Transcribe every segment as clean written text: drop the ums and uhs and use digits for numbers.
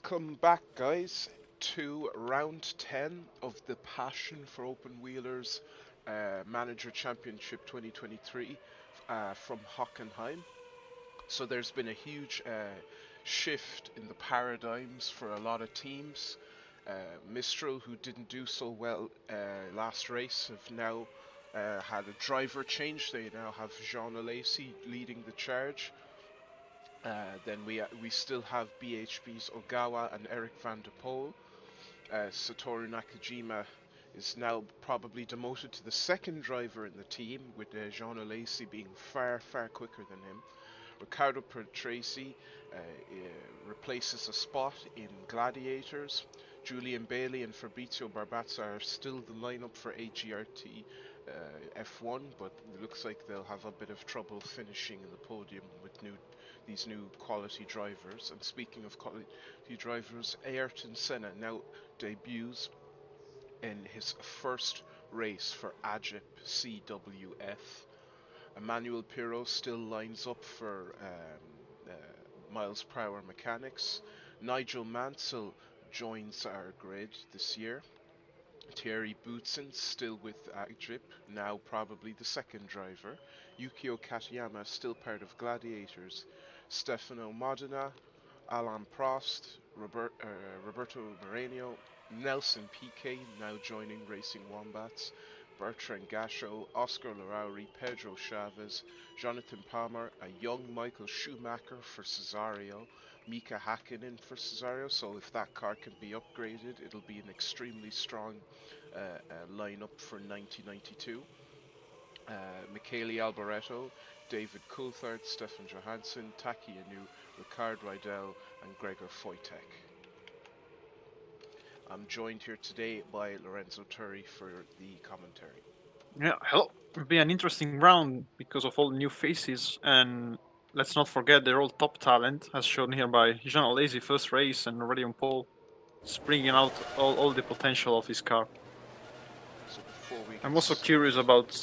Welcome back, guys, to round 10 of the Passion for Open Wheelers Manager Championship 2023 from Hockenheim. So, there's been a huge shift in the paradigms for a lot of teams. Mistral, who didn't do so well last race, have now had a driver change. They now have Jean Alesi leading the charge. Then we still have BHB's Ogawa and Eric van der Poel. Satoru Nakajima is now probably demoted to the second driver in the team, with Jean Alesi being far quicker than him. Ricardo Patrese replaces a spot in Gladiators. Julian Bailey and Fabrizio Barbazza are still the lineup for AGRT F1, but it looks like they'll have a bit of trouble finishing in the podium with these new quality drivers. And speaking of quality drivers, Ayrton Senna now debuts in his first race for AGIP CWF. Emmanuel Pirot still lines up for miles per hour mechanics. Nigel Mansell joins our grid this year. Thierry Boutsen still with AGIP, now probably the second driver. Yukio Katayama still part of Gladiators. Stefano Modena, Alain Prost, Roberto Moreno, Nelson Piquet now joining Racing Wombats. Bertrand Gachot, Oscar Larrauri, Pedro Chavez, Jonathan Palmer, a young Michael Schumacher for Cesario, Mika Hakkinen for Cesario. So if that car can be upgraded, it'll be an extremely strong lineup for 1992. Michele Alboreto, David Coulthard, Stefan Johansson, Taki Inu, Ricard Rydell, and Gregor Foytek. I'm joined here today by Lorenzo Turi for the commentary. Yeah, hello. It'll be an interesting round because of all the new faces, and let's not forget they're all top talent, as shown here by Jean Alesi first race and already on pole. It's bringing out all the potential of his car. So before we I'm also curious about,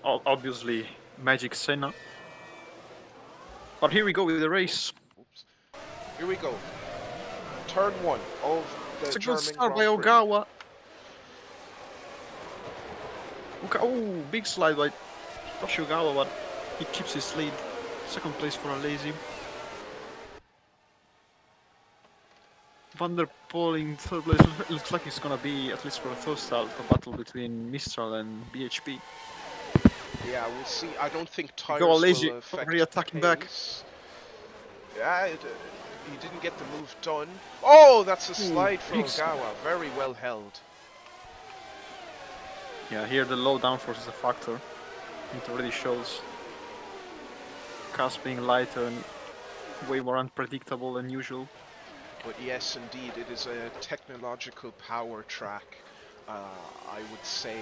obviously, Magic Senna. But here we go with the race. Oops. Here we go. Turn 1 of the It's a German good start by Grand Prix. Ogawa. Oh, big slide by Toshi Ogawa, but he keeps his lead. Second place for Alesi. Van der Poel in third place. It looks like it's gonna be, at least for the first half, a battle between Mistral and BHP. Yeah, we'll see. I don't think tires Go Alesi, will affect already attacking back. Yeah, he didn't get the move done. Oh, that's a slide for Ogawa. Very well held. Yeah, here the low downforce is a factor. It already shows. Cars being lighter and way more unpredictable than usual. But yes, indeed, it is a technological power track. I would say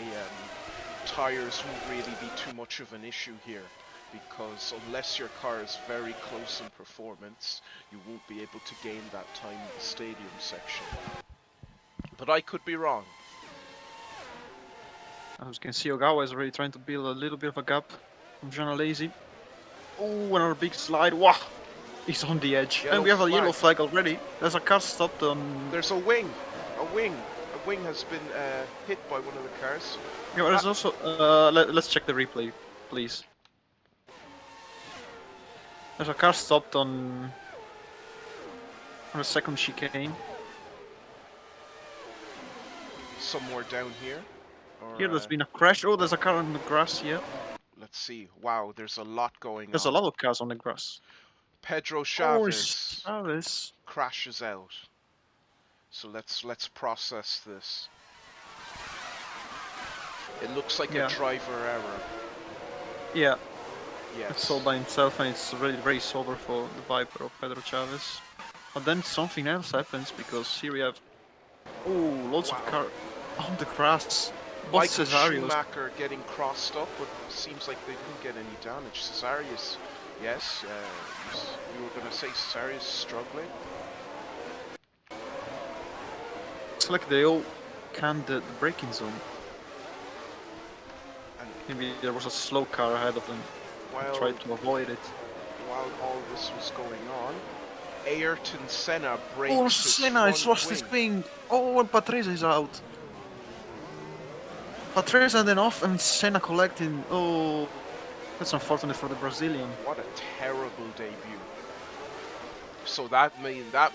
tires won't really be too much of an issue here, because unless your car is very close in performance, you won't be able to gain that time in the stadium section. But I could be wrong. As you can see, Ogawa is already trying to build a little bit of a gap from Jean Alesi. Oh, another big slide. Wow! He's on the edge. Yellow and we have flag. a yellow flag already. There's a car stopped on... There's a wing. A wing has been hit by one of the cars. Yeah, there's also... let's check the replay, please. There's a car stopped on a second chicane. Somewhere down here. Or, Here there's been a crash. Oh, there's a car on the grass here. Let's see. Wow, there's a lot going There's on. a lot of cars on the grass. Pedro Chavez Chavez crashes out. So let's process this. It looks like a driver error. Yeah. Yes. It's all by himself, and it's really very sober for the Viper of Pedro Chavez. But then something else happens, because here we have lots of cars on the grass. Michael Schumacher getting crossed up, but seems like they didn't get any damage. Cesarius, yes, you were going to say Cesarius struggling. It's like they all canned the braking zone. And maybe there was a slow car ahead of them. Tried to avoid it. While all this was going on, Ayrton Senna Oh, breaks his Senna has front lost his wing. wing. Oh, and Patrese is out. Patrese then off and Senna collecting. Oh, that's unfortunate for the Brazilian. What a terrible debut. So that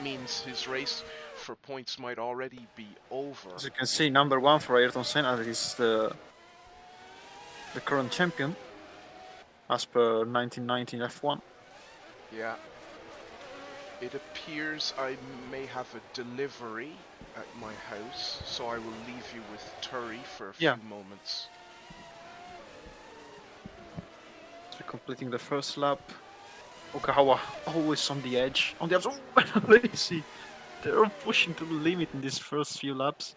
means his race for points might already be over. As you can see, number one for Ayrton Senna is the current champion, as per 1919 F1. Yeah. It appears I may have a delivery at my house, so I will leave you with Turi for a Yeah. few moments. So completing the first lap. Okawa always on the edge. On the edge. Oh, lazy. They're pushing to the limit in these first few laps.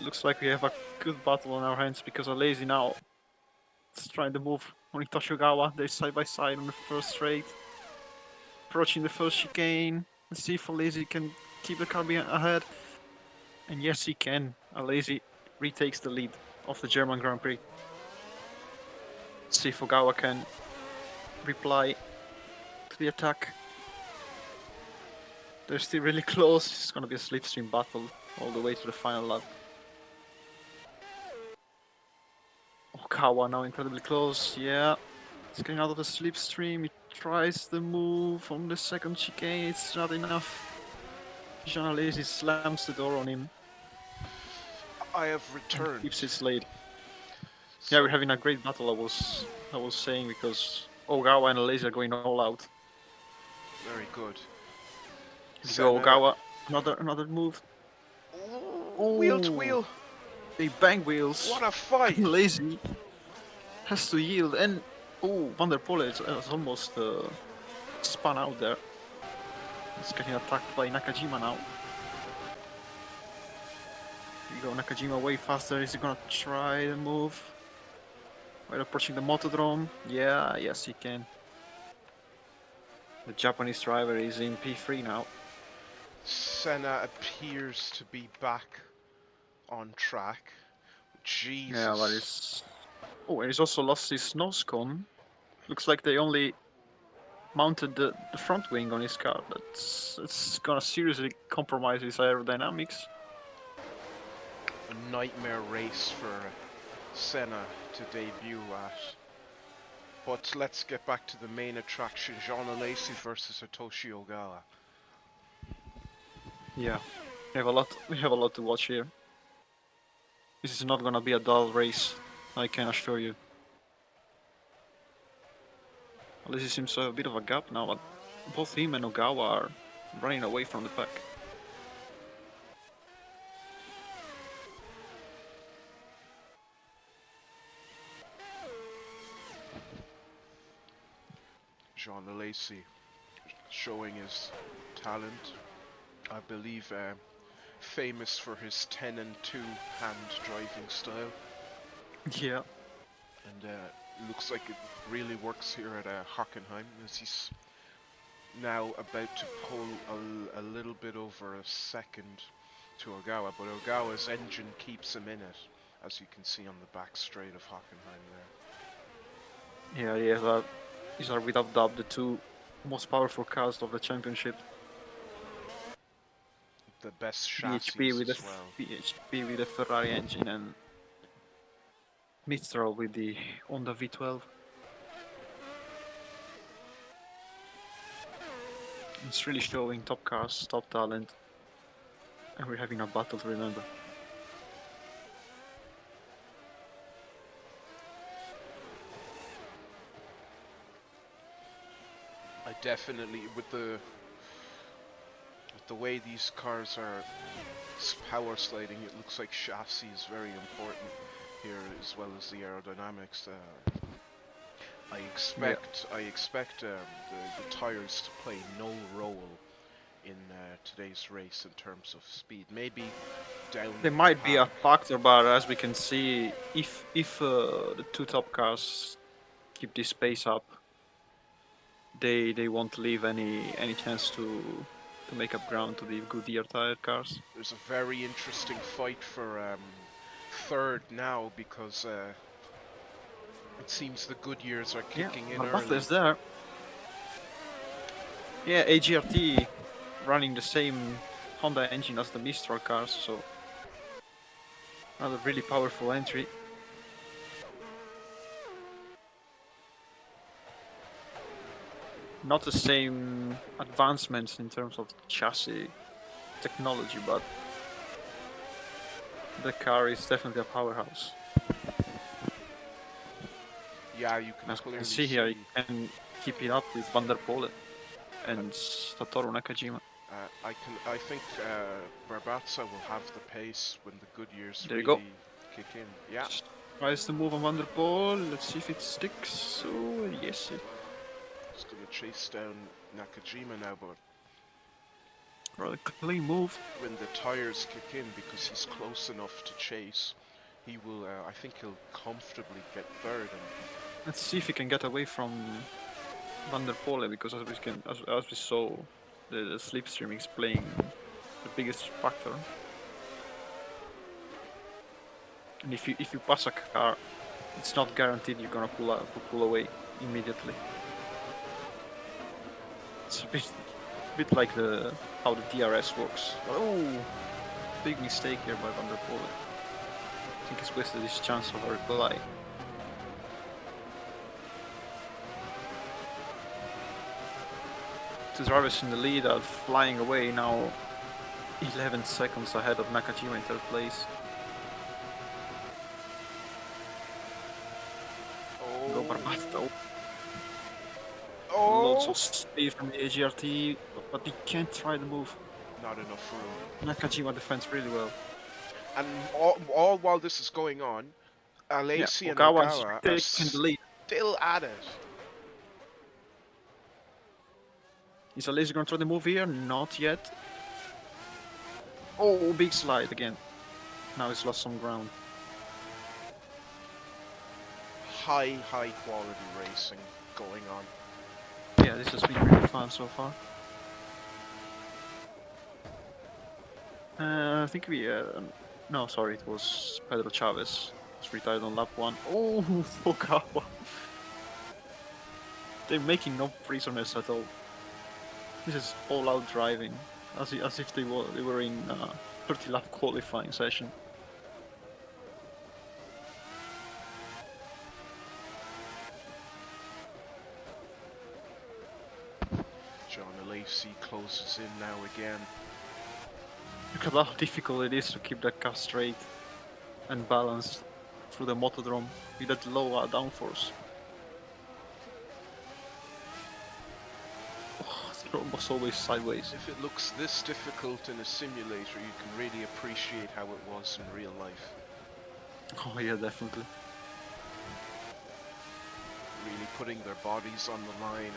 Looks like we have a good battle on our hands because Lazy now is trying to move on Toshigawa. They're side by side on the first straight. Approaching the first chicane. Let's see if Lazy can keep the car ahead. And yes, he can. Lazy retakes the lead of the German Grand Prix. Let's see if Ogawa can reply to the attack. They're still really close. It's going to be a slipstream battle all the way to the final lap. Okawa now incredibly close. Yeah, he's getting out of the slipstream. He tries the move on the second chicane. It's not enough. Jean Alesi slams the door on him I have and returned. keeps his lead. So, Yeah, we're having a great battle. I was saying because Ogawa and Alesi are going all out. very good. Here we go, Senna. Ogawa. Another move. Wheel to Oh, wheel. they bang wheels. What a fight. And Lazy has to yield. And oh, Van der Poel is almost spun out there. He's getting attacked by Nakajima now. Here we go, Nakajima way faster. Is he gonna try the move? While approaching the motodrome. Yeah, yes, he can. The Japanese driver is in P3 now. Senna appears to be back on track. Jesus. Yeah, but it's... Oh, and he's also lost his nose cone. Looks like they only mounted the front wing on his car. It's gonna seriously compromise his aerodynamics. A nightmare race for Senna to debut at. But let's get back to the main attraction, Jean Alesi versus Satoshi Ogawa. Yeah, we have a lot to watch here. This is not gonna be a dull race, I can assure you. Alesi seems to have a bit of a gap now, but both him and Ogawa are running away from the pack. Jean Alesi showing his talent. I believe famous for his 10 and 2 hand driving style. Yeah. And looks like it really works here at Hockenheim, as he's now about to pull a little bit over a second to Ogawa, but Ogawa's engine keeps him in it, as you can see on the back straight of Hockenheim there. Yeah, these are without doubt the two most powerful cars of the championship. The best chassis BHP with as well. BHP with the Ferrari engine and Mistral with the Honda V12. It's really showing top cars, top talent, and we're having a battle to remember. I definitely, with the way these cars are power sliding, it looks like chassis is very important here, as well as the aerodynamics. I expect the tires to play no role in today's race in terms of speed. Maybe down. There might be a factor, but as we can see, if the two top cars keep this pace up, they won't leave any chance to make up ground to the Goodyear tire cars. There's a very interesting fight for third now, because It seems the good years are Yeah, kicking in Barbatha early. is there. Yeah, AGRT running the same Honda engine as the Mistral cars, so another really powerful entry. Not the same advancements in terms of chassis technology, but the car is definitely a powerhouse. Yeah, you can As we can clearly see here, see. you can keep it up with Van der Poel and Satoru Nakajima. I think Barbatza will have the pace when the good years There you go. really kick in. Yeah, Tries to move on Van der Poel. Let's see if it sticks. Oh, yes. he's gonna chase down Nakajima now, but Rather clean move. when the tires kick in, because he's close enough to chase, he will. I think he'll comfortably get third. And Let's see if he can get away from Van der Poel, because as we saw, the slipstream is playing the biggest factor. And if you pass a car, it's not guaranteed you're gonna pull away immediately. It's a bit like how the DRS works. But, oh, big mistake here by Van der Poel. I think he's wasted his chance of a reply. Two drivers in the lead are flying away now, 11 seconds ahead of Nakajima in third place. Go Barbatha. Lots of speed from the AGRT, but he can't try the move. not enough room. Nakajima defends really well. And all while this is going on, Alesi and Ogawa's Ogawa are taking the lead. still at it. Is Alesi gonna try the move here? Not yet. Oh, big slide again. Now he's lost some ground. High quality racing going on. Yeah, this has been really fun so far. I think no, sorry, it was Pedro Chavez. He's retired on lap 1. Oh, Ogawa. They're making no prisoners at all. This is all-out driving, as if they were in 30-lap qualifying session. John Alesi closes in now again. Look at how difficult it is to keep that car straight and balanced through the motodrome with that low downforce. Oh, it's almost always sideways. If it looks this difficult in a simulator, you can really appreciate how it was in real life. Oh yeah, definitely. Really putting their bodies on the line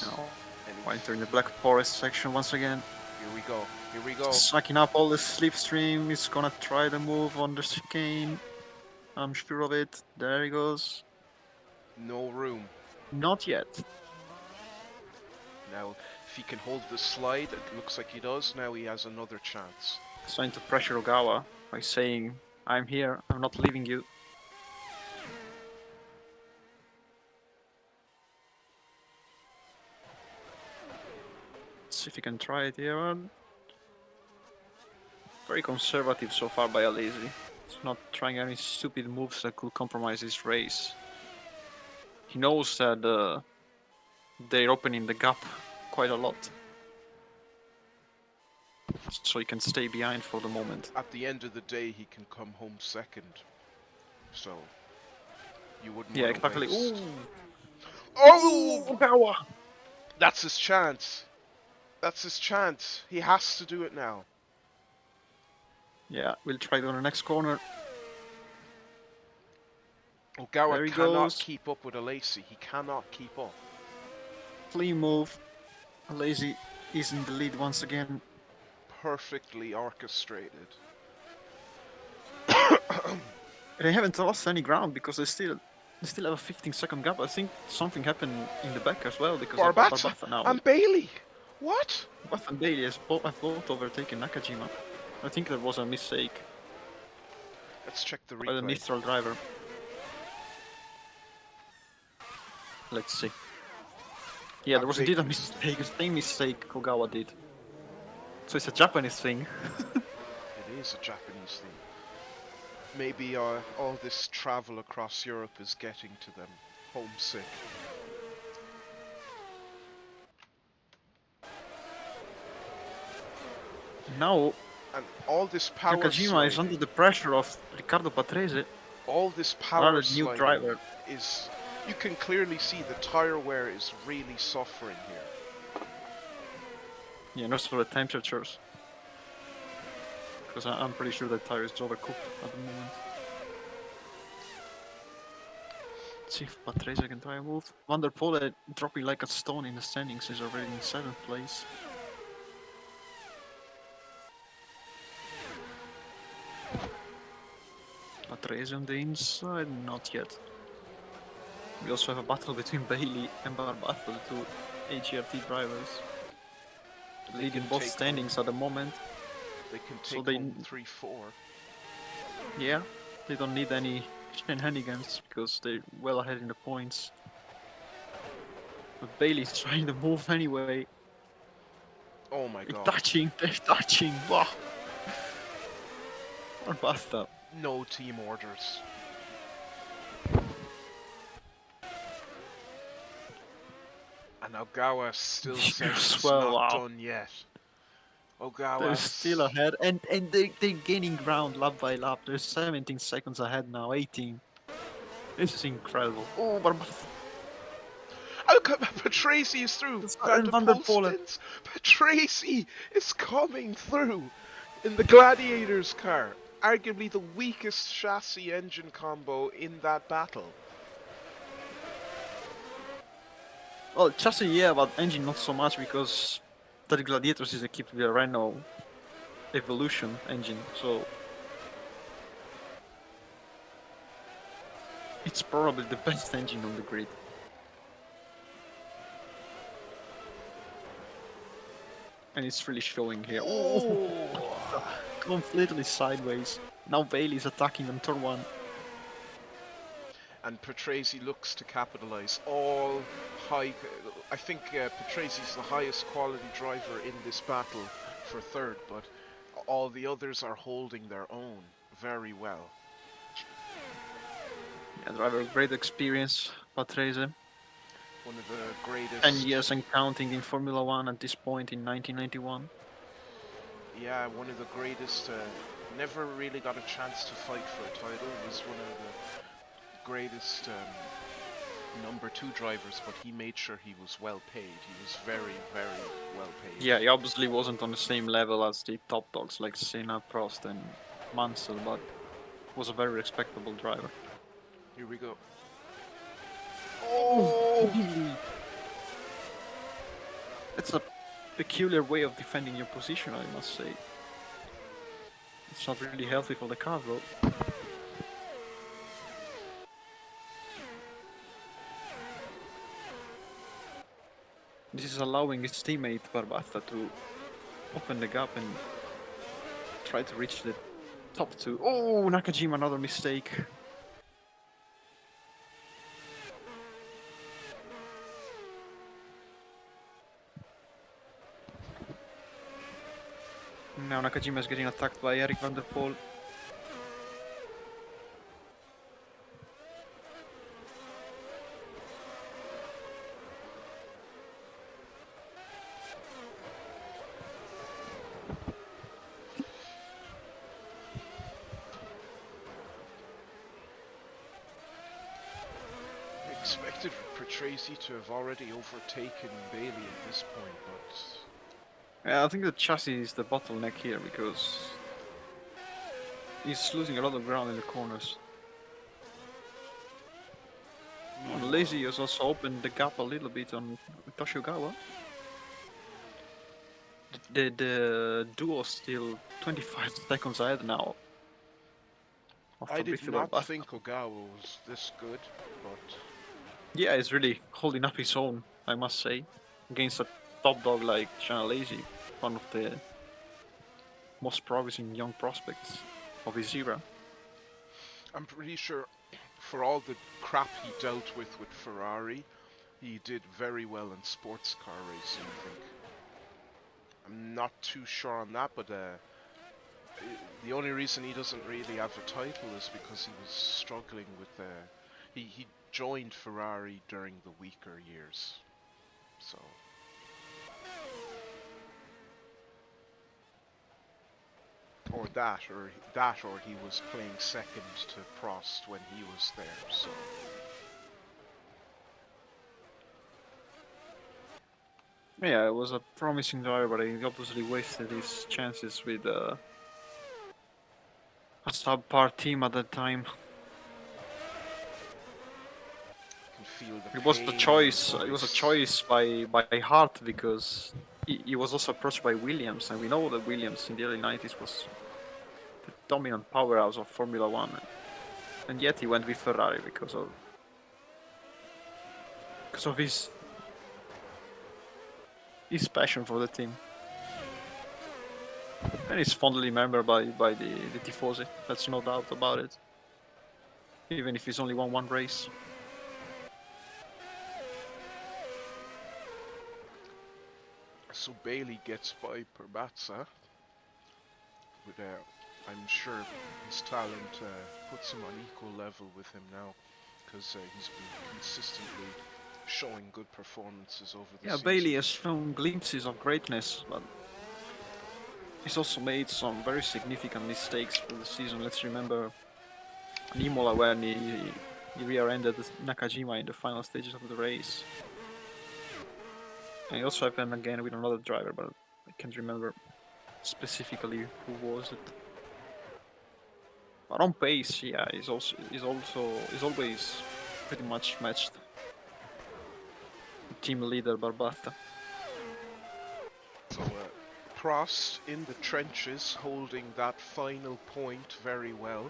and Now, entering the Black Forest section once again. here we go. Sucking up all the slipstream. He's gonna try the move on the chicane. I'm sure of it. There he goes. No room. Not yet. Now, if he can hold the slide, it looks like he does, now he has another chance. He's trying to pressure Ogawa by saying, I'm here, I'm not leaving you. Let's see if he can try it here. Very conservative so far by Alesi. He's not trying any stupid moves that could compromise his race. He knows that they're opening the gap quite a lot, so he can stay behind for the moment. At the end of the day, he can come home second. So, you wouldn't Yeah, want to exactly. waste. Ooh. Oh! Ogawa! That's his chance. That's his chance. He has to do it now. Yeah, we'll try it on the next corner. Ogawa There he cannot goes. keep up with Alesi. He cannot keep up. Clean move. Alesi is in the lead once again. Perfectly orchestrated. They haven't lost any ground because they still have a 15-second gap. I think something happened in the back as well because of Barbatha now. And Bailey. What? Barbatha and Bailey have both overtaken Nakajima. I think there was a mistake Let's check the by the replay. Mistral driver. Let's see. Yeah, A there was big indeed a mistake. mistake, the same mistake Kogawa did. So it's a Japanese thing. It is a Japanese thing. Maybe all this travel across Europe is getting to them. Homesick. Now And all this power Nakajima is sliding, under the pressure of Riccardo Patrese, all this power another new sliding driver. is... You can clearly see the tire wear is really suffering here. Yeah, and also the temperatures. Because I'm pretty sure that tire is overcooked at the moment. Let's see if Patrese can try a move. Van der Poel dropping like a stone in the standings is already in 7th place. Patrese on the inside, not yet. We also have a battle between Bailey and Barbato, the two AGRT drivers. They Leading can both take standings at the moment. They can So take they, home 3-4. yeah, they don't need any shenanigans because they're well ahead in the points. But Bailey's trying to move anyway. Oh my god. They're touching, wow. Or basta. No team orders. And Ogawa still says it's Well, not wow. done yet. They're Ogawa... still ahead, and they're gaining ground lap by lap. They're 17 seconds ahead now, 18. This is incredible. Oh, Barbato. Patrese is through. Van And der Van der Poel Poel. spins. Patrese is coming through in the Gladiators car. Arguably the weakest chassis engine combo in that battle. Well, chassis, yeah, but engine not so much because the Gladiators is equipped with a Renault Evolution engine, so it's probably the best engine on the grid. And it's really showing here. Oh! Completely sideways. Now Bailey's attacking on turn 1. And Patrese looks to capitalise. All high... I think Patrese is the highest quality driver in this battle for third, but all the others are holding their own very well. Yeah, driver great experience, Patrese. One of the greatest... 10 years and counting in Formula 1 at this point in 1991. Yeah, one of the greatest... never really got a chance to fight for a title. Was one of the greatest number 2 drivers, but he made sure he was well paid. He was very, very well paid. Yeah, he obviously wasn't on the same level as the top dogs like Senna, Prost and Mansell, but was a very respectable driver. Here we go. Oh! It's a peculiar way of defending your position, I must say. It's not really healthy for the car, though. This is allowing his teammate Barbata to open the gap and try to reach the top 2. Oh, Nakajima, another mistake. Now Nakajima is getting attacked by Eric van der Poel. I expected Patrese to have already overtaken Bailey at this point, but... Yeah, I think the chassis is the bottleneck here because he's losing a lot of ground in the corners. And Lazy has also opened the gap a little bit on Toshigawa. The duo still 25 seconds ahead now. I did not think Ogawa was this good, but... Yeah, he's really holding up his own, I must say, against a top dog like Shana Lazy, one of the most promising young prospects of his era. I'm pretty sure for all the crap he dealt with Ferrari, He did very well in sports car racing, I think. I'm not too sure on that, but the only reason he doesn't really have a title is because he was struggling with he joined Ferrari during the weaker years, so or he was playing second to Prost when he was there. So Yeah, it was a promising driver, but he obviously wasted his chances with a subpar team at that time. you can feel the It was a pain in his choice. It was a voice. choice by Hart because he was also approached by Williams, and we know that Williams in the early 90s was the dominant powerhouse of Formula One, and yet he went with Ferrari because of his passion for the team, and he's fondly remembered by the Tifosi. That's no doubt about it. Even if he's only won one race. So Bailey gets by Perbatza, but I'm sure his talent puts him on equal level with him now, because he's been consistently showing good performances over the Yeah, Bailey season. has shown glimpses of greatness, but he's also made some very significant mistakes for the season. Let's remember Imola when he rear-ended Nakajima in the final stages of the race. And it also happened again with another driver, but I can't remember specifically who was it. But on pace, yeah, he's always pretty much matched team leader Barbata. So Prost in the trenches, holding that final point very well,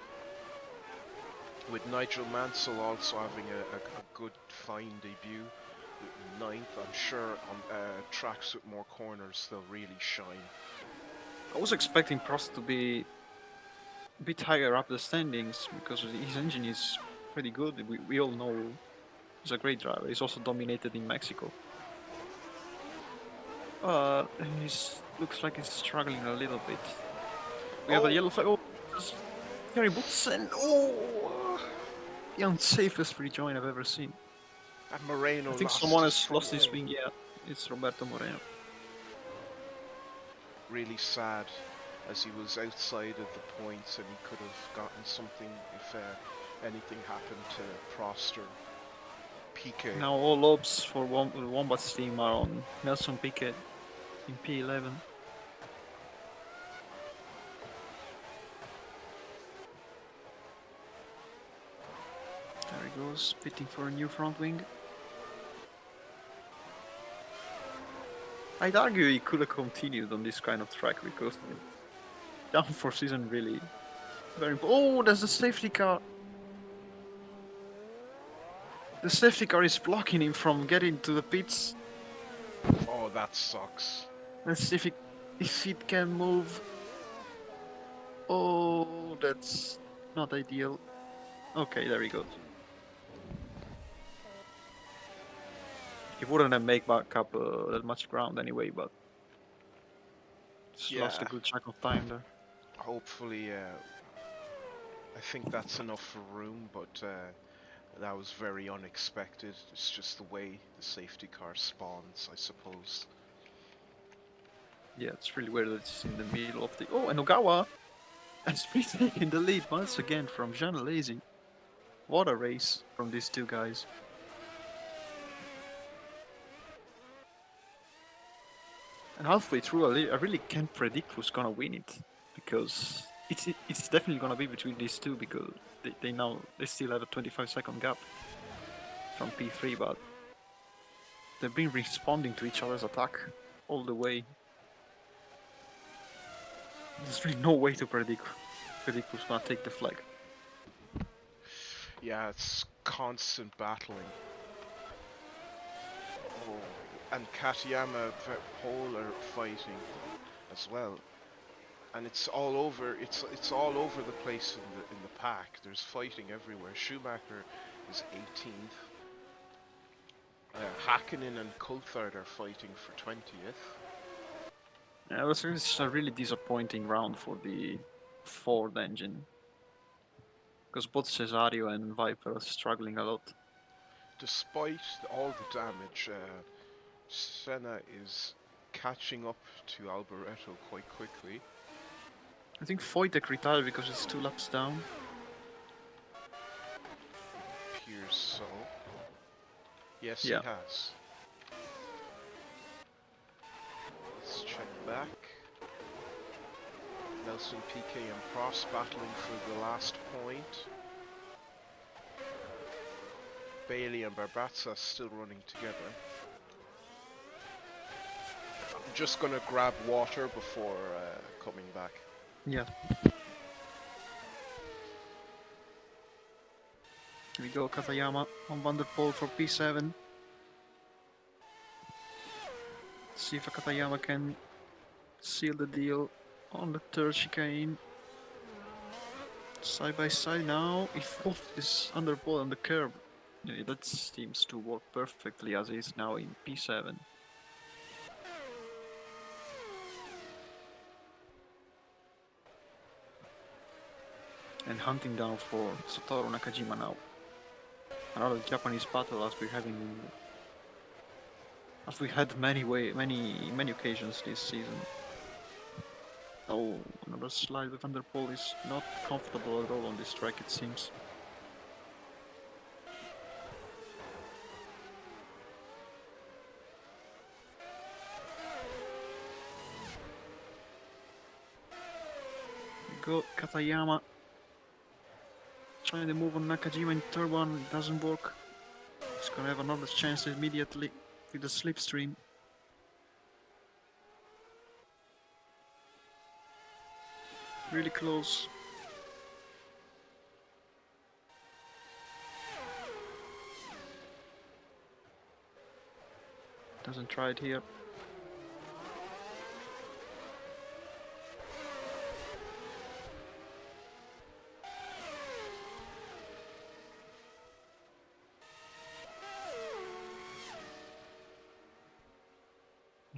with Nigel Mansell also having a good fine debut. Ninth, I'm sure on tracks with more corners they'll really shine. I was expecting Prost to be a bit higher up the standings because his engine is pretty good. We all know he's a great driver. He's also dominated in Mexico. He looks like he's struggling a little bit. We have a Oh, yellow flag. Oh, Gary Boots and the unsafest rejoin I've ever seen. and I Moreno think lost someone his has front lost his wing. wing. Yeah, it's Roberto Moreno. Really sad, as he was outside of the points and he could have gotten something if anything happened to Prost or Piquet. Now all hopes for Wombat's team are on Nelson Piquet in P11. There he goes, pitting for a new front wing. I'd argue he could have continued on this kind of track because the downforce isn't really very. Oh, there's a safety car. The safety car is blocking him from getting to the pits. Oh, that sucks. Let's see if it can move. Oh, that's not ideal. Okay, there he goes. He wouldn't have made back up that much ground anyway, but just lost a Yeah, good chunk of time there. hopefully, I think that's enough for room, but that was very unexpected. It's just the way the safety car spawns, I suppose. Yeah, it's really weird that it's in the middle of the. Oh, and Ogawa has retaken the lead once again from Jean Alesi. What a race from these two guys. And halfway through, I really can't predict who's gonna win it because it's definitely gonna be between these two because they still have a 25-second gap from P3, but they've been responding to each other's attack all the way. There's really no way to predict who's gonna take the flag. Yeah, it's constant battling. Oh, and Katayama Pole are fighting as well, and it's all over. It's all over the place in the pack. There's fighting everywhere. Schumacher is 18th. Hakkinen and Coulthard are fighting for 20th. Yeah, it's a really disappointing round for the Ford engine because both Cesario and Viper are struggling a lot. Despite all the damage, Senna is catching up to Alboreto quite quickly. I think Wojtek retired because it's 2 laps down. Appears so. Yes, he Yeah. has. Let's check back. Nelson, Piquet and Prost battling for the last point. Bailey and Barbazza still running together. I'm just gonna grab water before coming back. Yeah. Here we go, Katayama on Van der Poel for P7. See if Katayama can seal the deal on the third chicane. Side by side now. If Wolf is under Poel on the curb, yeah, that seems to work perfectly as is now in P7. And hunting down for Satoru Nakajima now. Another Japanese battle as we had many occasions this season. Oh, another slide with Van der Poel is not comfortable at all on this track, it seems. Go Katayama. Trying to move on Nakajima in third one, it doesn't work. He's gonna have another chance immediately with the slipstream. Really close. Doesn't try it here.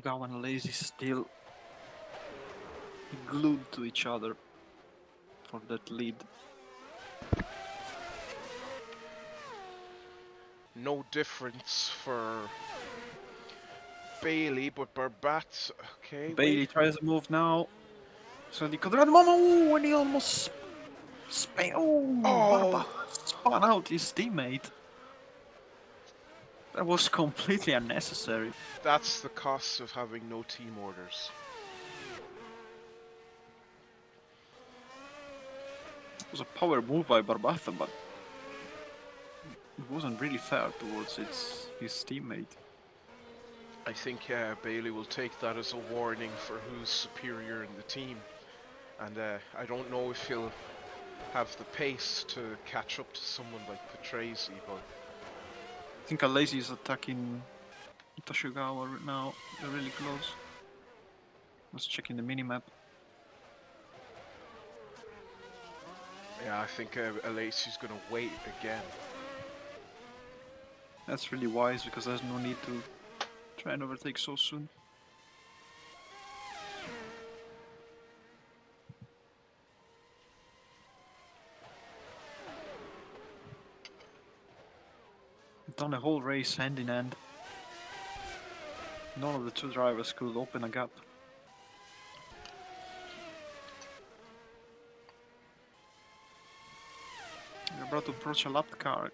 Gao and Lazy still glued to each other for that lead. No difference for Bailey, but Barbat. Okay, Bailey wait. tries to move now. So the Mama, when he almost Barba spun out his teammate. That was completely unnecessary. That's the cost of having no team orders. It was a power move by Barbatha, but it wasn't really fair towards his teammate. I think Bailey will take that as a warning for who's superior in the team. And I don't know if he'll have the pace to catch up to someone like Patrese, but I think Alesi is attacking Tashigawa right now. They're really close. Let's check in the minimap. yeah, I think Alesi's going to wait again. That's really wise because there's no need to try and overtake so soon. Done a whole race hand in hand. None of the two drivers could open a gap. They're about to approach a lapped car.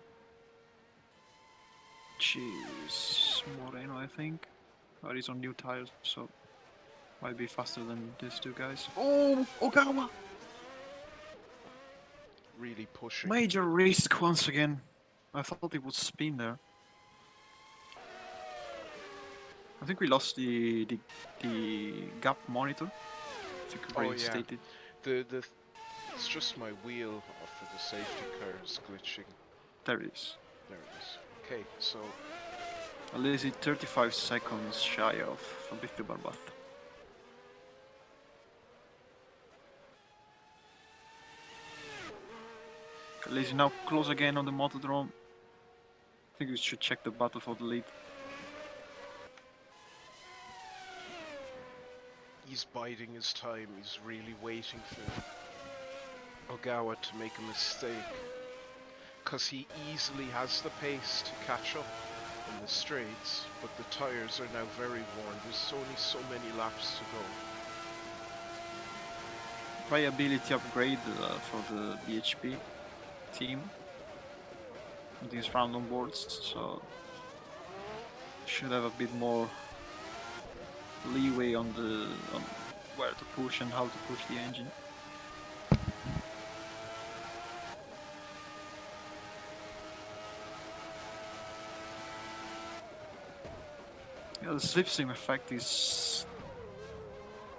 Jeez, Moreno, I think. But he's on new tires, so might be faster than these two guys. Oh, Ogawa! Really pushing. Major risk once again. I thought it would spin there. I think we lost the gap monitor. If you could reinstate it. The it's just my wheel for the safety car is glitching. There it is. There it is. Okay, so Alesi 35 seconds shy of Fabrizio Barbath. Alesi now close again on the Motodrome. I think we should check the battle for the lead. He's biding his time. He's really waiting for Ogawa to make a mistake. Because he easily has the pace to catch up in the straights, but the tyres are now very worn. There's only so many laps to go. Viability upgrade for the BHP team. These random boards, so should have a bit more leeway on where to push and how to push the engine. Yeah, the slipstream effect is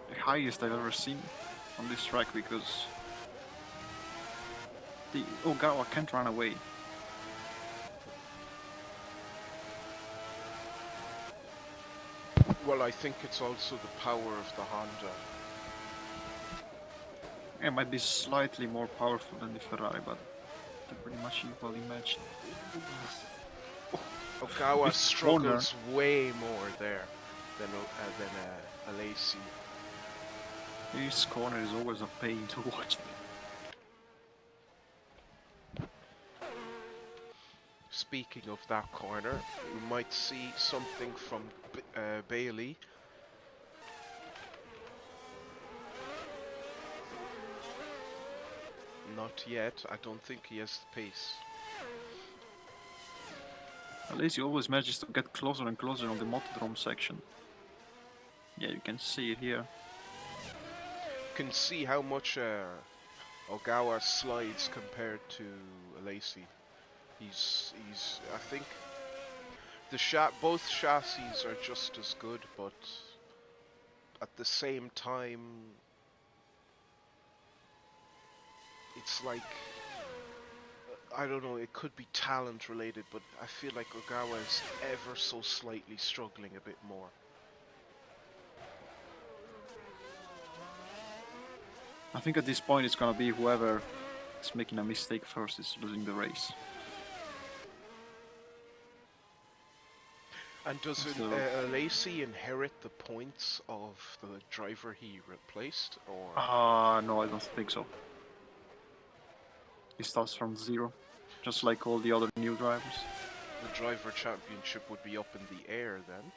the highest I've ever seen on this track because the Ogawa can't run away. Well, I think it's also the power of the Honda. It might be slightly more powerful than the Ferrari, but they're pretty much equally matched. Ogawa This struggles way more there than Alesi. This corner is always a pain to watch. Speaking of that corner, we might see something from Bailey. Not yet. I don't think he has the pace. Alesi always manages to get closer and closer on the motodrome section. Yeah, you can see it here. You can see how much Ogawa slides compared to Alesi. He's I think both chassis are just as good, but at the same time, it's like, I don't know, it could be talent related, but I feel like Ogawa is ever so slightly struggling a bit more. I think at this point it's gonna be whoever is making a mistake first is losing the race. And does Alesi inherit the points of the driver he replaced, or? No, I don't think so. He starts from 0, just like all the other new drivers. The driver championship would be up in the air then.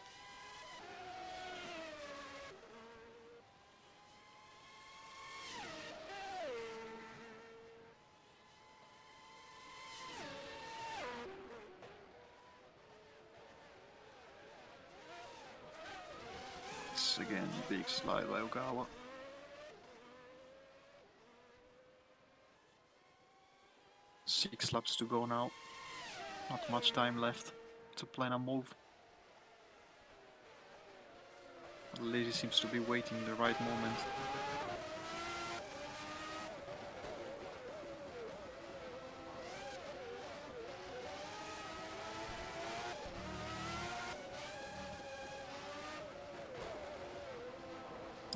It's again big slide by Ogawa. Six laps to go now. Not much time left to plan a move. Lazy seems to be waiting the right moment.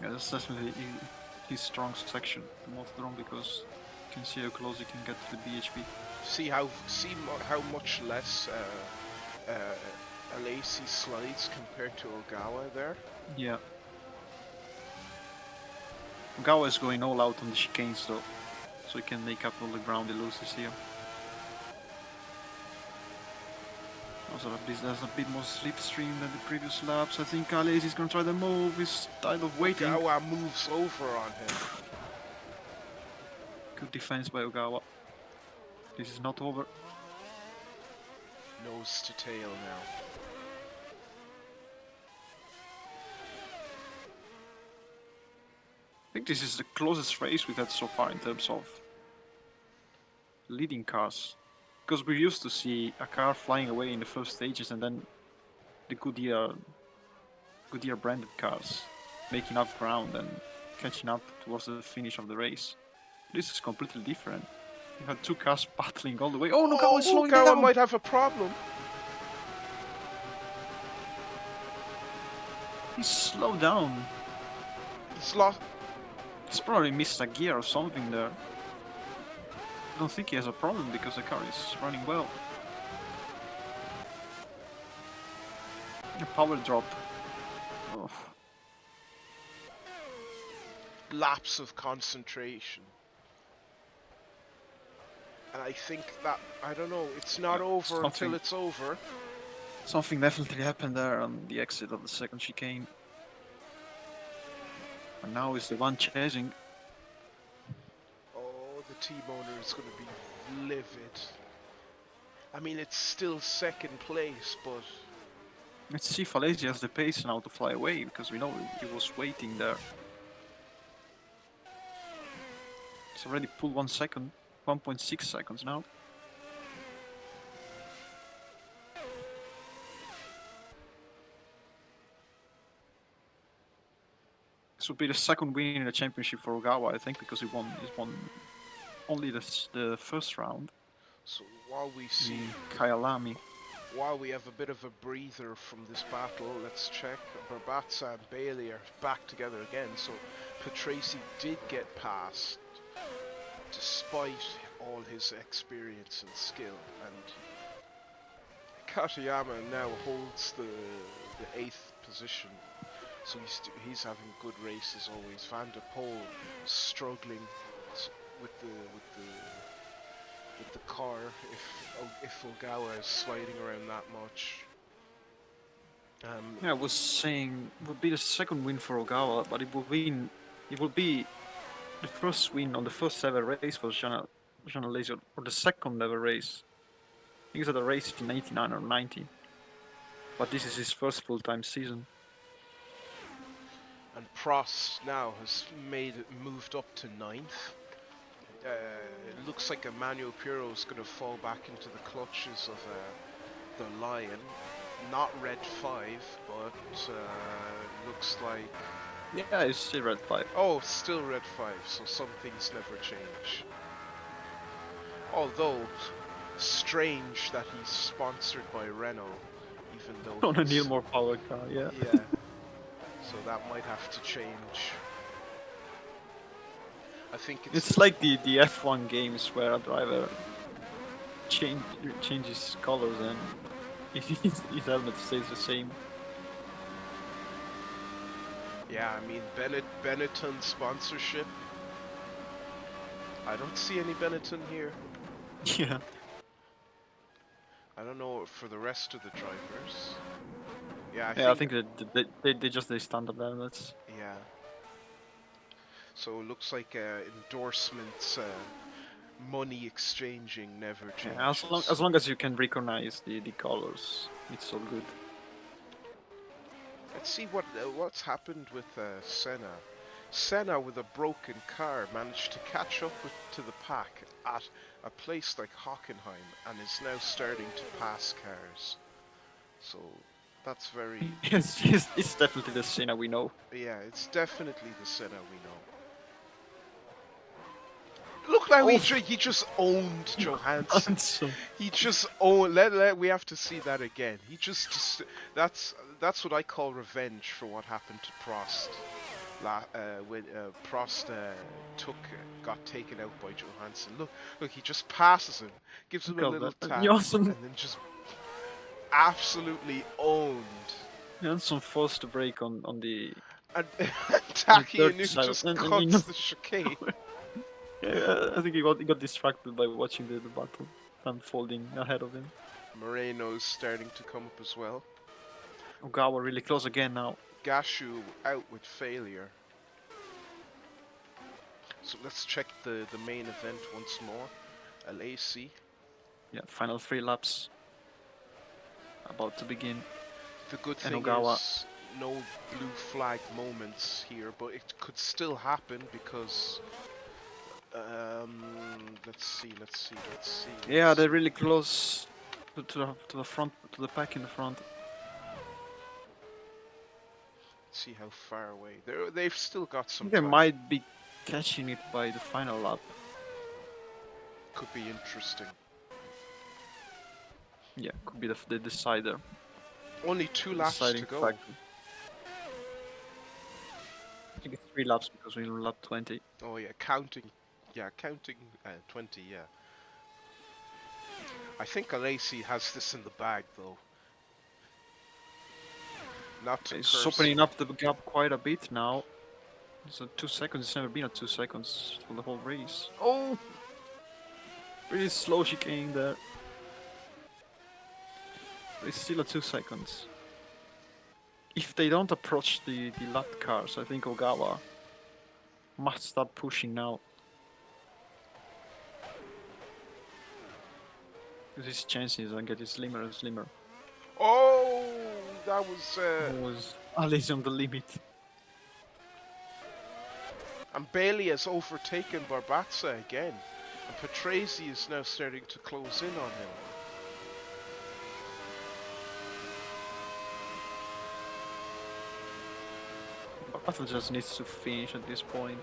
Yeah, that's definitely his strong section, the motodrome, because you can see how close he can get to the BHP. See how much less Alesi slides compared to Ogawa there. Yeah. Ogawa is going all out on the chicanes though, so he can make up all the ground he loses here. Also, there's a bit more slipstream than the previous laps. I think Alesi is going to try the move. He's tired of waiting. Ogawa moves over on him. Good defense by Ogawa. This is not over. Nose to tail now. I think this is the closest race we've had so far in terms of leading cars. Because we used to see a car flying away in the first stages and then the Goodyear branded cars making up ground and catching up towards the finish of the race. This is completely different. You had two cars battling all the way. Oh, Ogawa is slowing down! Ogawa might have a problem. He's slowed down. He's lost. He's probably missed a gear or something there. I don't think he has a problem because the car is running well. A power drop. Oh. lapse of concentration. And I think that, I don't know, it's not over until Something, it's over. something definitely happened there on the exit of the second chicane. And now is the one chasing. Oh, the team owner is going to be livid. I mean, it's still second place, but Let's see if Alesi has the pace now to fly away, because we know he was waiting there. It's already pulled 1 second, 1.6 seconds now. This would be the second win in the championship for Ogawa, I think, because he won only the first round so while we see, in Kyalami. while we have a bit of a breather from this battle, let's check. Barbatza and Bailey are back together again, so Patrese did get past despite all his experience and skill, and Katayama now holds the 8th position, so he's having good races always. Van der Poel struggling with the car if Ogawa is sliding around that much. Yeah, I was saying it would be the second win for Ogawa, but it will be the first win on the first ever race for Jean Alesi, or the second ever race. I think it's at a race in 89 or 90. But this is his first full-time season. And Prost now has moved up to 9th. It looks like Emmanuel Piro is going to fall back into the clutches of the Lion. Not red 5, but looks like... Yeah, it's still red 5. Oh, still red 5, so some things never change. Although, strange that he's sponsored by Renault, even though On a Neil More power car, yeah. Yeah, so that might have to change. I think It's like the F1 games where a driver changes colors and his helmet stays the same. Yeah, I mean, Benetton sponsorship. I don't see any Benetton here. Yeah. I don't know for the rest of the drivers. Yeah, I think that they just they standard helmets. Yeah. So it looks like endorsements, money exchanging never changes. Yeah, as long as you can recognize the colors, it's all good. Let's see what's happened with Senna. Senna, with a broken car, managed to catch up to the pack at a place like Hockenheim and is now starting to pass cars. So that's very... it's definitely the Senna we know. Yeah, it's definitely the Senna we know. Look how he just owned Johansson. He just owned. We have to see that again. He just that's what I call revenge for what happened to Prost. When Prost got taken out by Johansson. Look, he just passes him, gives him a little tap, and then just absolutely owned. Johansson forced the brake on the. And Taki just cuts the chicane. Yeah, I think he got distracted by watching the battle unfolding ahead of him. Moreno's starting to come up as well. Ogawa really close again now. Gashu out with failure. So let's check the main event once more. LAC. Yeah, final 3 laps about to begin. The good thing is no blue flag moments here, but it could still happen because let's see. Yeah, they're really close to the front, to the pack in the front. Let's see how far away. They've still got some They time. might be catching it by the final lap. Could be interesting. Yeah, could be the decider. Only 2 laps to go. Factor. I think it's 3 laps because we're on lap 20. Oh yeah, counting 20, yeah. I think Alesi has this in the bag though. Not to He's opening up the gap quite a bit now. So 2 seconds. It's never been at 2 seconds for the whole race. Oh, pretty slow chicane there. But it's still at 2 seconds. If they don't approach the lap cars, I think Ogawa must start pushing now. Because his chances are getting slimmer and slimmer. Oh, that Was Alice on the limit. and Bailey has overtaken Barbatza again. And Patrese is now starting to close in on him. Battle just needs to finish at this point.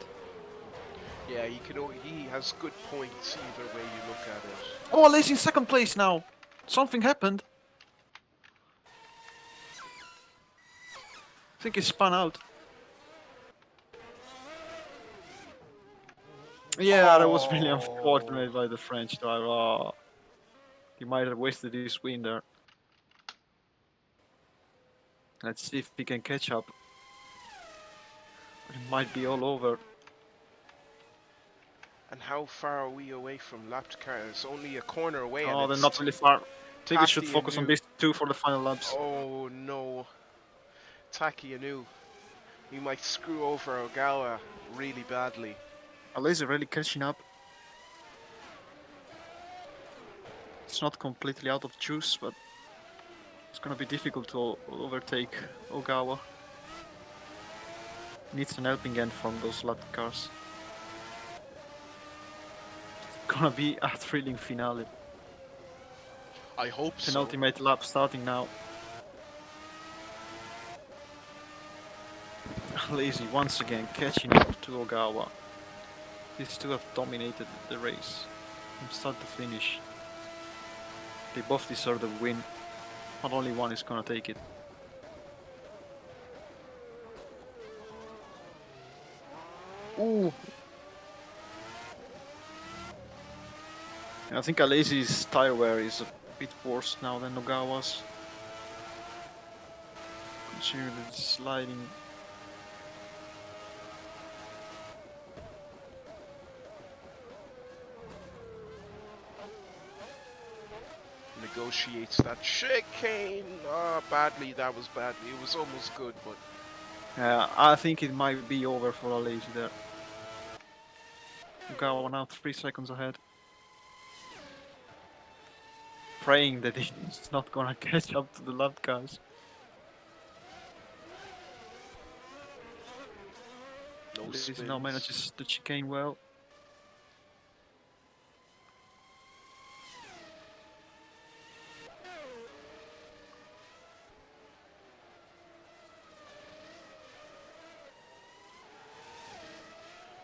Yeah, he has good points either way you look at it. Oh, Alice in second place now. Something happened. I think he spun out. Yeah, that was really unfortunate by the French driver. He might have wasted his win there. Let's see if he can catch up. It might be all over. And how far are we away from lapped cars? Only a corner away. Oh, and they're it's not really far. I think we should Taki focus on Inu. these two for the final laps. Oh no. Taki Inu. He might screw over Ogawa really badly. Alice is really catching up. It's not completely out of juice, but it's gonna be difficult to overtake Ogawa. Needs an helping hand from those lap cars. It's gonna be a thrilling finale. I hope so. Penultimate lap starting now. Lazy once again catching up to Ogawa. These two have dominated the race from start to finish. They both deserve the win, but only one is gonna take it. Ooh. And I think Alesi's tire wear is a bit worse now than Ogawa's. Considering the sliding. Negotiates that chicane. Badly. That was badly. It was almost good, but I think it might be over for Alesi there. Ogawa now 3 seconds ahead. Praying that he's not gonna catch up to the lap guys. no Alesi spins. now manages the chicane well.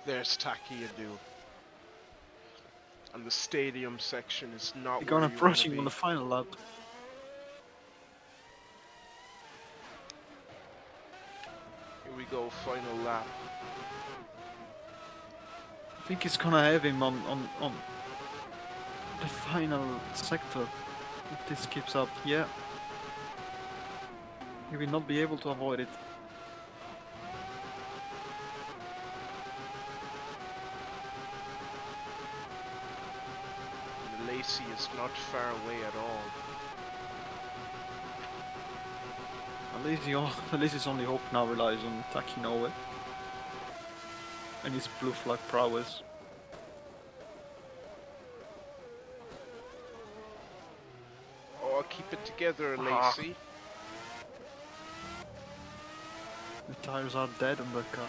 There's Taki Inu. And the stadium section is not They're where gonna you approach want to him be. on the final lap. Here we go, final lap. I think he's gonna have him on the final sector if this keeps up. Yeah. He will not be able to avoid it. And Lacey is not far away at all. Alesi's only hope now relies on Takinoue and his blue flag prowess. Oh, keep it together, Ah. Lacey. The tires are dead on the car.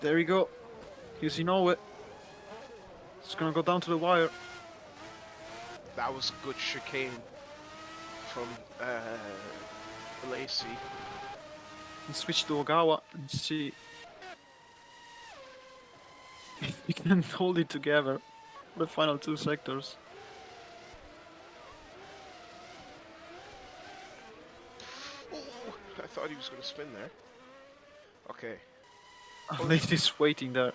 There we go. Here's Inoue. It's gonna go down to the wire. That was a good chicane from Lacey. And switch to Ogawa and see if we can hold it together for the final 2 sectors. Oh, I thought he was going to spin there. Okay, At least he's waiting there.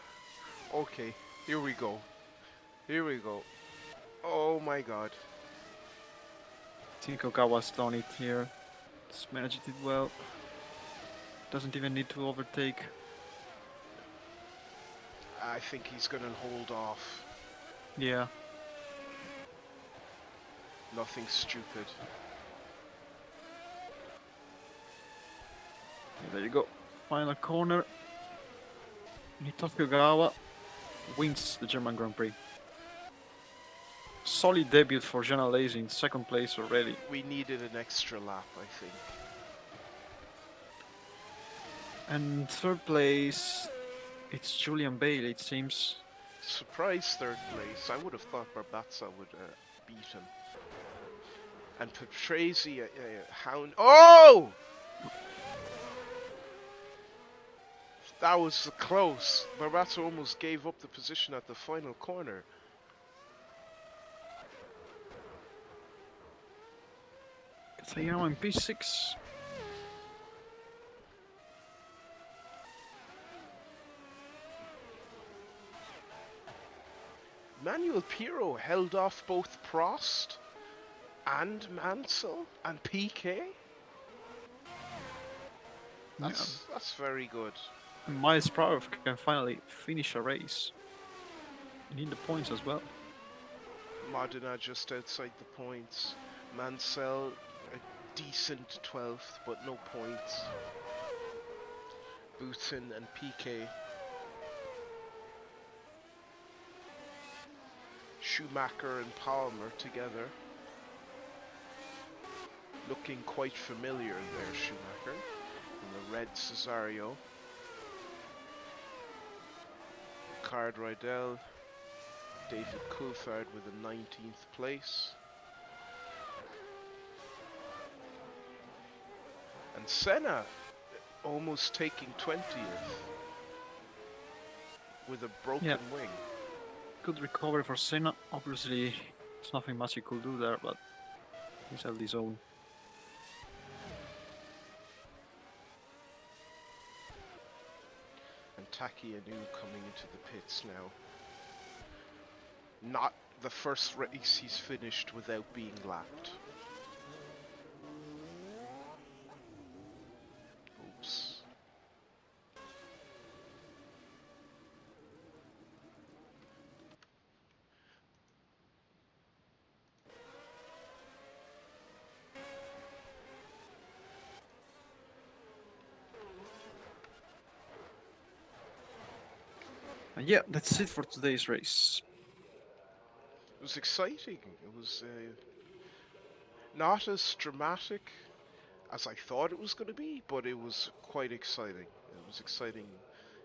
okay, here we go. Here we go. Oh my god. I think Ogawa's done it here. Just managed it well. Doesn't even need to overtake. I think he's gonna hold off. Yeah. Nothing stupid. There you go. Final corner. Hitoshi Ogawa wins the German Grand Prix. Solid debut for Jean Alesi in second place already. We needed an extra lap, I think. And third place, it's Julian Bailey, it seems. Surprise third place. I would have thought Barbatza would beat him. And Patrese, Hound. Oh! That was close. Barbatza almost gave up the position at the final corner. Katayama in P6. Manuel Piro held off both Prost and Mansell and PK. That's very good. And Miles Prower can finally finish a race. You need the points as well. Modena just outside the points. Mansell a decent 12th, but no points. Booton and PK. Schumacher and Palmer together. Looking quite familiar there, Schumacher. In the red Cesario. Rickard Rydell. David Coulthard with a 19th place. And Senna almost taking 20th with a broken wing. Good recovery for Senna. Obviously, there's nothing much he could do there, but he's held his own. And Taki Inu coming into the pits now. Not the first race he's finished without being lapped. Oops. And yeah, that's it for today's race. It was exciting. It was not as dramatic as I thought it was going to be, but it was quite exciting. It was exciting.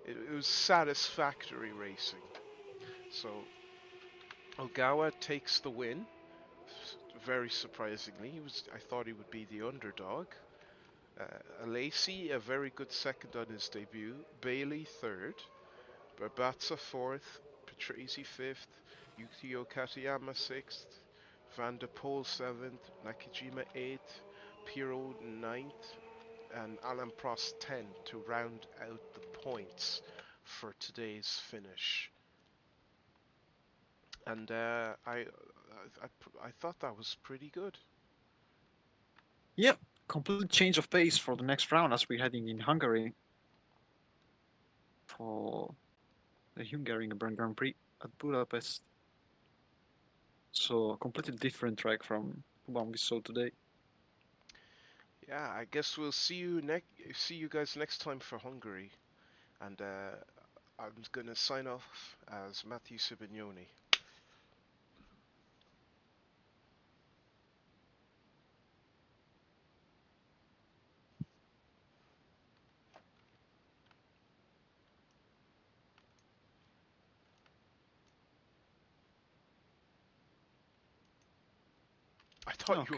It was satisfactory racing. So Ogawa takes the win. Very surprisingly, I thought he would be the underdog. Alesi, a very good second on his debut. Bailey third. Barbatza fourth. Patrese fifth. Yukio Katayama sixth. Van der Poel seventh. Nakajima eighth. Piro ninth. And Alan Prost 10 to round out the points for today's finish. And I thought that was pretty good. Yeah, complete change of pace for the next round as we're heading in Hungary for the Hungarian Grand Prix at Budapest. So a completely different track from the one we saw today. Yeah, I guess we'll see you guys next time for Hungary. And I'm gonna sign off as Matthew Sibignoni. I thought you were